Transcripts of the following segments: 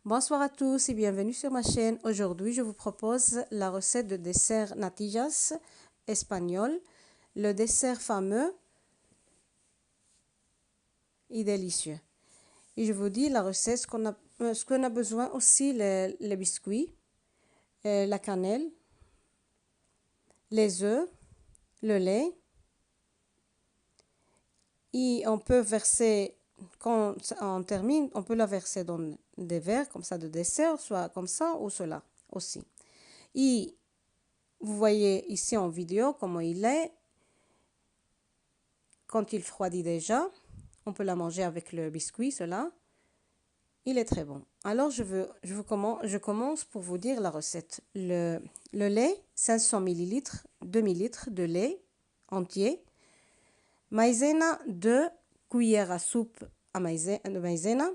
Bonsoir à tous et bienvenue sur ma chaîne. Aujourd'hui, je vous propose la recette de dessert natillas espagnol, le dessert fameux et délicieux. Et je vous dis la recette, ce qu'on a besoin aussi, les biscuits, la cannelle, les œufs, le lait. Et on peut verser, quand on termine, on peut la verser dans des verres comme ça de dessert, soit comme ça ou cela aussi. Et vous voyez ici en vidéo comment il est. Quand il refroidit déjà, on peut la manger avec le biscuit, cela. Il est très bon. Alors, je commence pour vous dire la recette. Le lait, 500 ml, 2000 litres de lait entier. Maïzena, 2 cuillères à soupe de maïzena.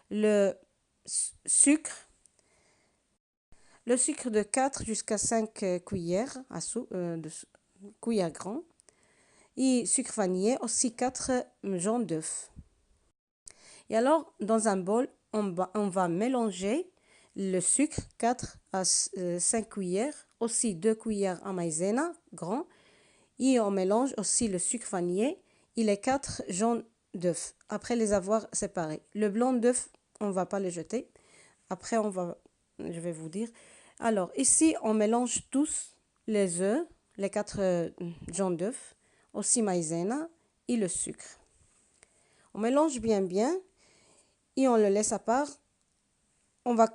Le sucre de 4 jusqu'à 5 cuillères à soupe, cuillères grandes. Et sucre vanillé, aussi 4 jaunes d'œufs. Et alors, dans un bol, on va mélanger le sucre, 4 à 5 cuillères, aussi 2 cuillères à maïzena, grand. Et on mélange aussi le sucre vanillé et les 4 jaunes d'œufs, après les avoir séparés. Le blanc d'œuf, on ne va pas le jeter. Après, je vais vous dire. Alors, ici, on mélange tous les œufs, les 4 jaunes d'œufs, aussi maïzena et le sucre. On mélange bien et on le laisse à part. On va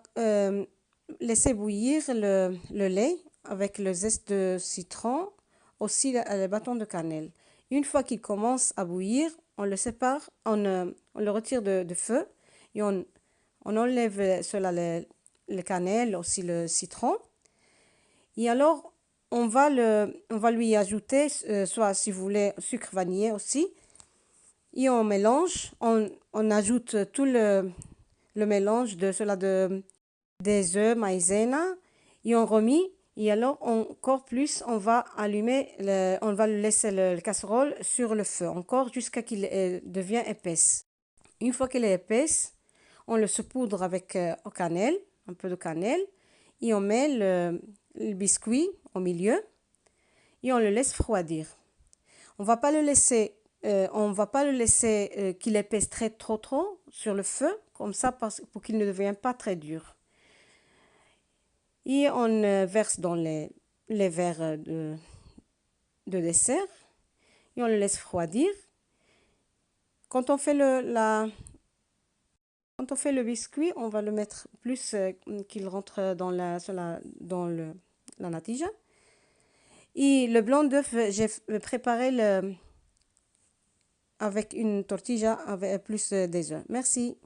laisser bouillir le lait avec le zeste de citron, aussi le bâton de cannelle. Une fois qu'il commence à bouillir, on le sépare, on le retire de feu et on enlève cela, le cannelle, aussi le citron. Et alors, on va lui ajouter, soit si vous voulez, sucre vanillé aussi. Et on mélange, on ajoute tout le mélange de cela des œufs, maïzena, et on remet. Et alors, encore plus, on va laisser la casserole sur le feu, encore jusqu'à qu'il devienne épaisse. Une fois qu'elle est épaisse, on le saupoudre avec cannelle, un peu de cannelle, et on met le biscuit au milieu et on le laisse refroidir. On ne va pas le laisser qu'il épaisse trop sur le feu, comme ça pour qu'il ne devienne pas très dur. Et on verse dans les verres de dessert et on le laisse refroidir. Quand on fait le biscuit, on va le mettre plus qu'il rentre dans la natija. Et le blanc d'œuf, j'ai préparé avec une tortilla avec plus des œufs. Merci.